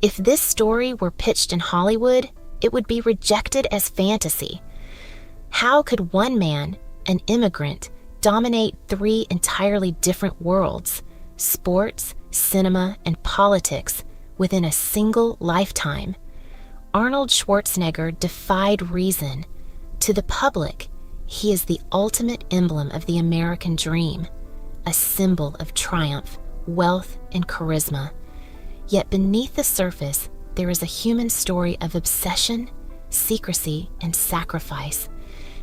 If this story were pitched in Hollywood, it would be rejected as fantasy. How could one man, an immigrant, dominate three entirely different worlds, sports, cinema, and politics, within a single lifetime? Arnold Schwarzenegger defied reason. To the public, he is the ultimate emblem of the American dream, a symbol of triumph, wealth, and charisma. Yet beneath the surface, there is a human story of obsession, secrecy, and sacrifice.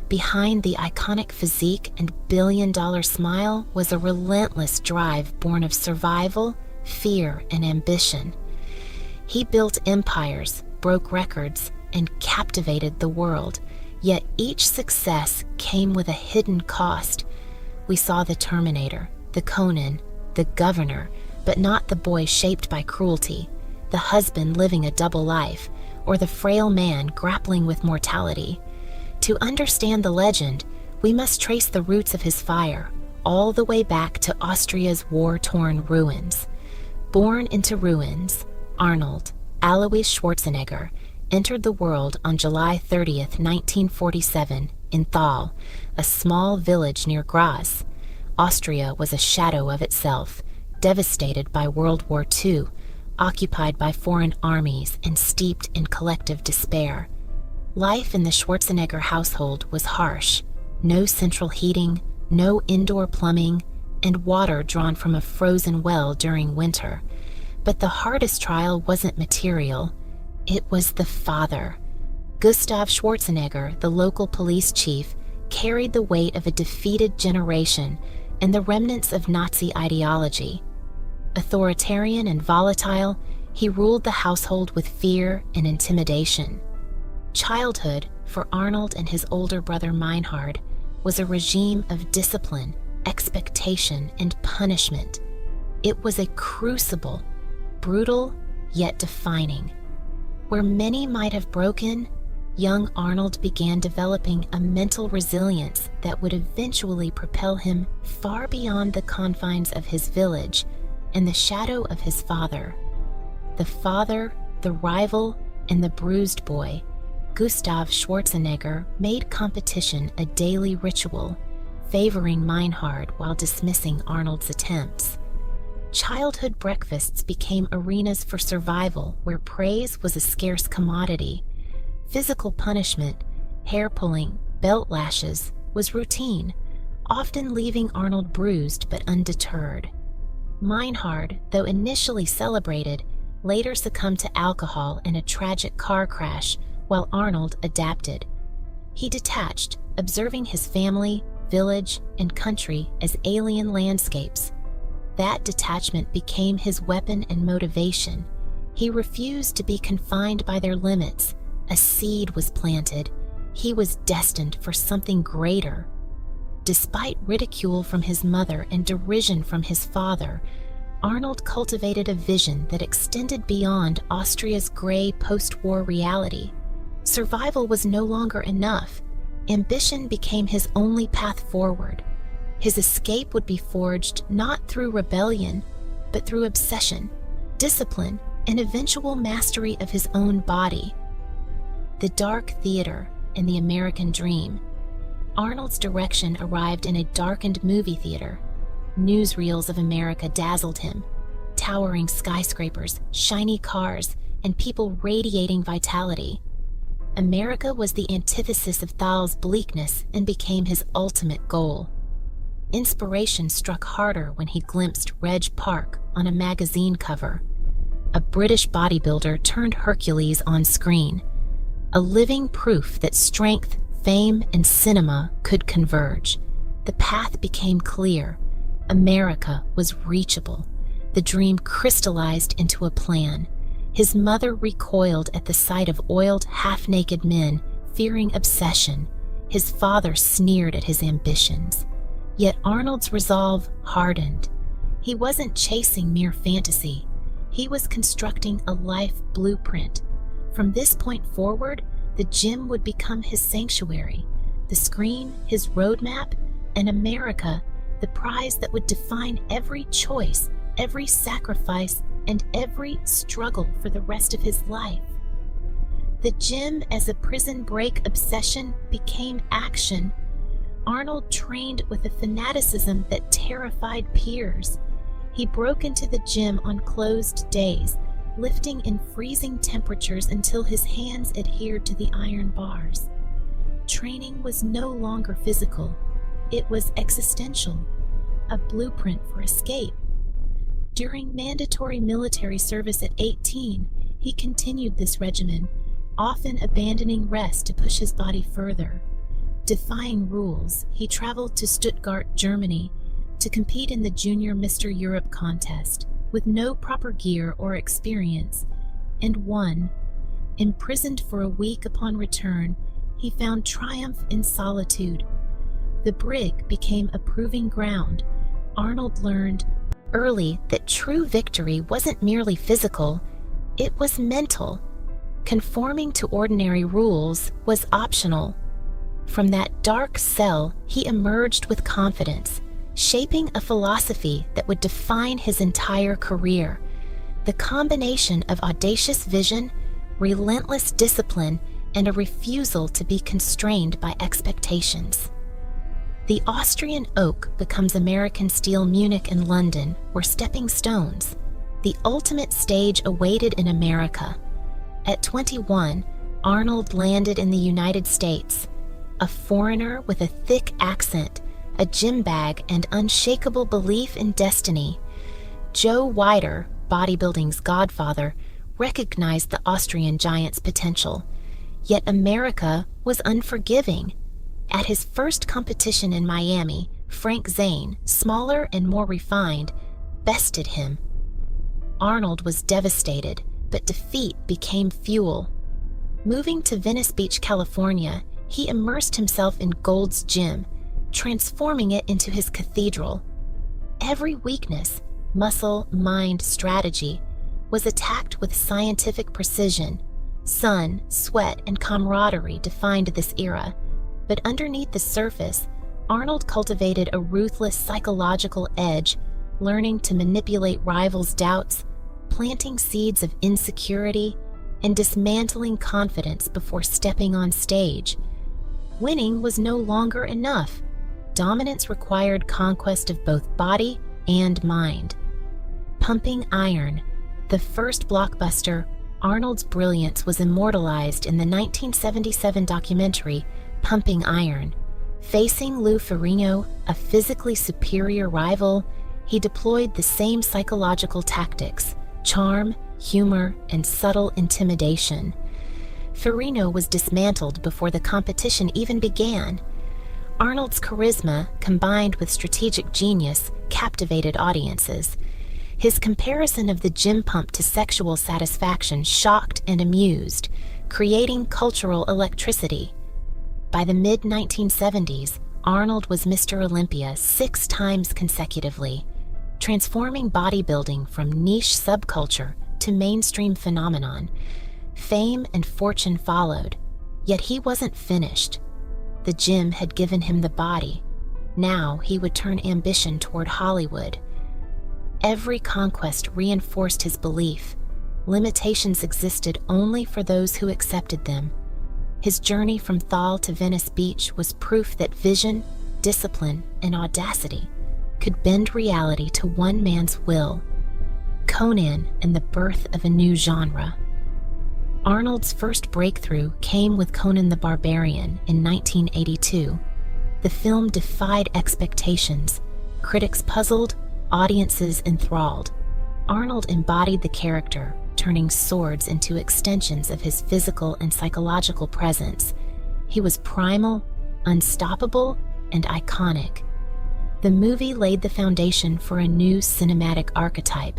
Behind the iconic physique and billion-dollar smile was a relentless drive born of survival, fear, and ambition. He built empires, broke records, and captivated the world, yet each success came with a hidden cost. We saw the Terminator, the Conan, the Governor, but not the boy shaped by cruelty, the husband living a double life, or the frail man grappling with mortality. To understand the legend, we must trace the roots of his fire, all the way back to Austria's war-torn ruins. Born into ruins, Arnold Alois Schwarzenegger entered the world on July 30th, 1947, in Thal, a small village near Graz. Austria was a shadow of itself, devastated by World War II, occupied by foreign armies, and steeped in collective despair. Life in the Schwarzenegger household was harsh. No central heating, no indoor plumbing, and water drawn from a frozen well during winter. But the hardest trial wasn't material. It was the father. Gustav Schwarzenegger, the local police chief, carried the weight of a defeated generation and the remnants of Nazi ideology. Authoritarian and volatile, he ruled the household with fear and intimidation. Childhood, for Arnold and his older brother Meinhard, was a regime of discipline, expectation, and punishment. It was a crucible, brutal yet defining. Where many might have broken, young Arnold began developing a mental resilience that would eventually propel him far beyond the confines of his village and the shadow of his father. The father, the rival, and the bruised boy, Gustav Schwarzenegger made competition a daily ritual, favoring Meinhard while dismissing Arnold's attempts. Childhood breakfasts became arenas for survival where praise was a scarce commodity. Physical punishment, hair pulling, belt lashes, was routine, often leaving Arnold bruised but undeterred. Meinhard, though initially celebrated, later succumbed to alcohol in a tragic car crash while Arnold adapted. He detached, observing his family, village, and country as alien landscapes. That detachment became his weapon and motivation. He refused to be confined by their limits. A seed was planted. He was destined for something greater. Despite ridicule from his mother and derision from his father, Arnold cultivated a vision that extended beyond Austria's gray post-war reality. Survival was no longer enough. Ambition became his only path forward. His escape would be forged not through rebellion, but through obsession, discipline, and eventual mastery of his own body. The dark theater and the American dream. Arnold's direction arrived in a darkened movie theater. Newsreels of America dazzled him. Towering skyscrapers, shiny cars, and people radiating vitality. America was the antithesis of Thal's bleakness and became his ultimate goal. Inspiration struck harder when he glimpsed Reg Park on a magazine cover. A British bodybuilder turned Hercules on screen. A living proof that strength, fame, and cinema could converge. The path became clear. America was reachable. The dream crystallized into a plan. His mother recoiled at the sight of oiled, half-naked men, fearing obsession. His father sneered at his ambitions. Yet Arnold's resolve hardened. He wasn't chasing mere fantasy. He was constructing a life blueprint. From this point forward, the gym would become his sanctuary, the screen his roadmap, and America the prize that would define every choice, every sacrifice, and every struggle for the rest of his life. The gym as a prison break obsession became action. Arnold trained with a fanaticism that terrified peers. He broke into the gym on closed days, lifting in freezing temperatures until his hands adhered to the iron bars. Training was no longer physical. It was existential, a blueprint for escape. During mandatory military service at 18, he continued this regimen, often abandoning rest to push his body further. Defying rules, he traveled to Stuttgart, Germany, to compete in the Junior Mr. Europe contest, with no proper gear or experience, and won. Imprisoned for a week upon return, he found triumph in solitude. The brig became a proving ground. Arnold learned early that true victory wasn't merely physical, it was mental. Conforming to ordinary rules was optional. From that dark cell, he emerged with confidence, shaping a philosophy that would define his entire career. The combination of audacious vision, relentless discipline, and a refusal to be constrained by expectations. The Austrian oak becomes American steel. Munich and London were stepping stones. The ultimate stage awaited in America. At 21, Arnold landed in the United States, a foreigner with a thick accent, a gym bag, and unshakable belief in destiny. Joe Weider, bodybuilding's godfather, recognized the Austrian giant's potential. Yet America was unforgiving. At his first competition in Miami, Frank Zane, smaller and more refined, bested him. Arnold was devastated, but defeat became fuel. Moving to Venice Beach, California, he immersed himself in Gold's Gym, transforming it into his cathedral. Every weakness, muscle, mind, strategy, was attacked with scientific precision. Sun, sweat, and camaraderie defined this era, but underneath the surface, Arnold cultivated a ruthless psychological edge, learning to manipulate rivals' doubts, planting seeds of insecurity, and dismantling confidence before stepping on stage. Winning was no longer enough. Dominance required conquest of both body and mind. Pumping Iron, the first blockbuster, Arnold's brilliance was immortalized in the 1977 documentary Pumping Iron. Facing Lou Ferrigno, a physically superior rival, he deployed the same psychological tactics: charm, humor, and subtle intimidation. Ferrigno was dismantled before the competition even began. Arnold's charisma, combined with strategic genius, captivated audiences. His comparison of the gym pump to sexual satisfaction shocked and amused, creating cultural electricity. By the mid-1970s, Arnold was Mr. Olympia 6 times consecutively, transforming bodybuilding from niche subculture to mainstream phenomenon. Fame and fortune followed, yet he wasn't finished. The gym had given him the body. Now he would turn ambition toward Hollywood. Every conquest reinforced his belief. Limitations existed only for those who accepted them. His journey from Thal to Venice Beach was proof that vision, discipline, and audacity could bend reality to one man's will. Conan and the birth of a new genre. Arnold's first breakthrough came with Conan the Barbarian in 1982. The film defied expectations. Critics puzzled, audiences enthralled. Arnold embodied the character, turning swords into extensions of his physical and psychological presence. He was primal, unstoppable, and iconic. The movie laid the foundation for a new cinematic archetype,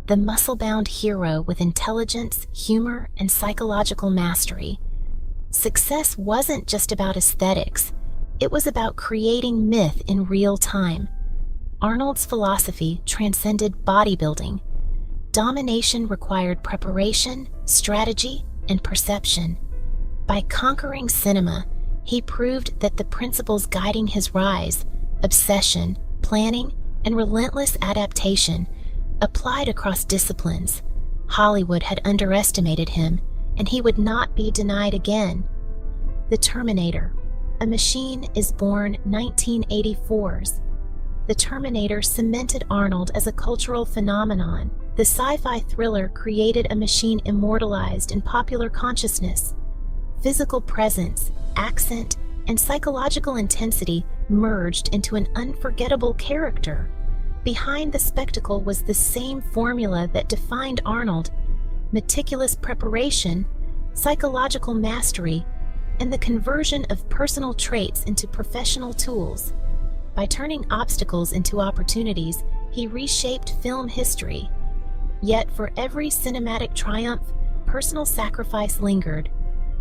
the muscle-bound hero with intelligence, humor, and psychological mastery. Success wasn't just about aesthetics. It was about creating myth in real time. Arnold's philosophy transcended bodybuilding. Domination required preparation, strategy, and perception. By conquering cinema, he proved that the principles guiding his rise, obsession, planning, and relentless adaptation, Applied across disciplines, Hollywood had underestimated him, and he would not be denied again. The Terminator, a Machine is Born 1984's. The Terminator cemented Arnold as a cultural phenomenon. The sci-fi thriller created a machine immortalized in popular consciousness. Physical presence, accent, and psychological intensity merged into an unforgettable character. Behind the spectacle was the same formula that defined Arnold: meticulous preparation, psychological mastery, and the conversion of personal traits into professional tools. By turning obstacles into opportunities, he reshaped film history. Yet for every cinematic triumph, personal sacrifice lingered.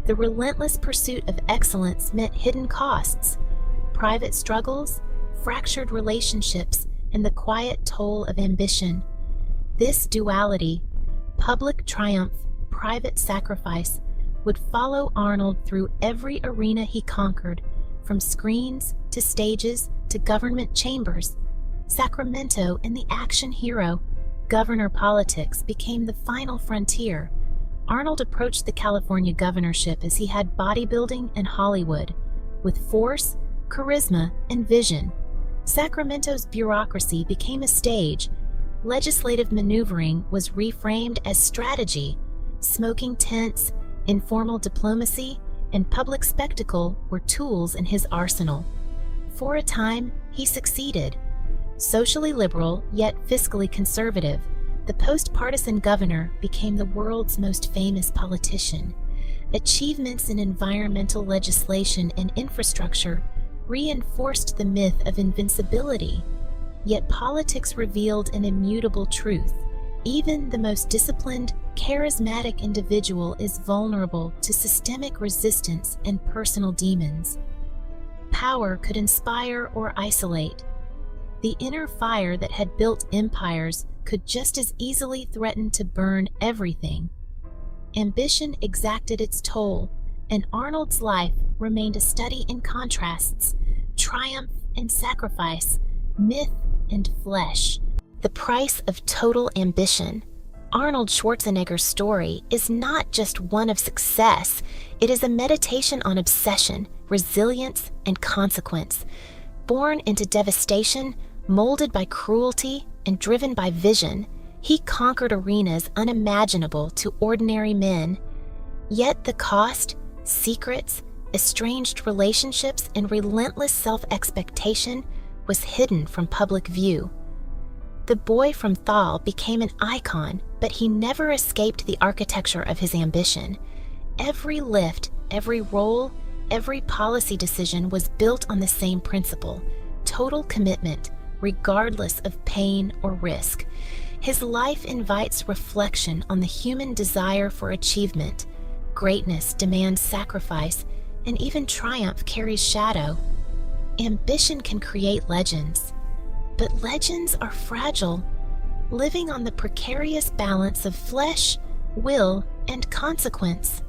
The relentless pursuit of excellence meant hidden costs, private struggles, fractured relationships, and the quiet toll of ambition. This duality, public triumph, private sacrifice, would follow Arnold through every arena he conquered, from screens to stages to government chambers. Sacramento and the action hero, governor politics, became the final frontier. Arnold approached the California governorship as he had bodybuilding and Hollywood, with force, charisma, and vision. Sacramento's bureaucracy became a stage. Legislative maneuvering was reframed as strategy. Smoking tents, informal diplomacy, and public spectacle were tools in his arsenal. For a time, he succeeded. Socially liberal, yet fiscally conservative, the post-partisan governor became the world's most famous politician. Achievements in environmental legislation and infrastructure reinforced the myth of invincibility. Yet politics revealed an immutable truth. Even the most disciplined, charismatic individual is vulnerable to systemic resistance and personal demons. Power could inspire or isolate. The inner fire that had built empires could just as easily threaten to burn everything. Ambition exacted its toll, and Arnold's life remained a study in contrasts, triumph and sacrifice, myth and flesh. The price of total ambition. Arnold Schwarzenegger's story is not just one of success, it is a meditation on obsession, resilience, and consequence. Born into devastation, molded by cruelty, and driven by vision, he conquered arenas unimaginable to ordinary men. Yet the cost, secrets, estranged relationships, and relentless self-expectation was hidden from public view. The boy from Thal became an icon, but he never escaped the architecture of his ambition. Every lift, every role, every policy decision was built on the same principle: total commitment, regardless of pain or risk. His life invites reflection on the human desire for achievement. Greatness demands sacrifice, and even triumph carries shadow. Ambition can create legends, but legends are fragile, living on the precarious balance of flesh, will, and consequence.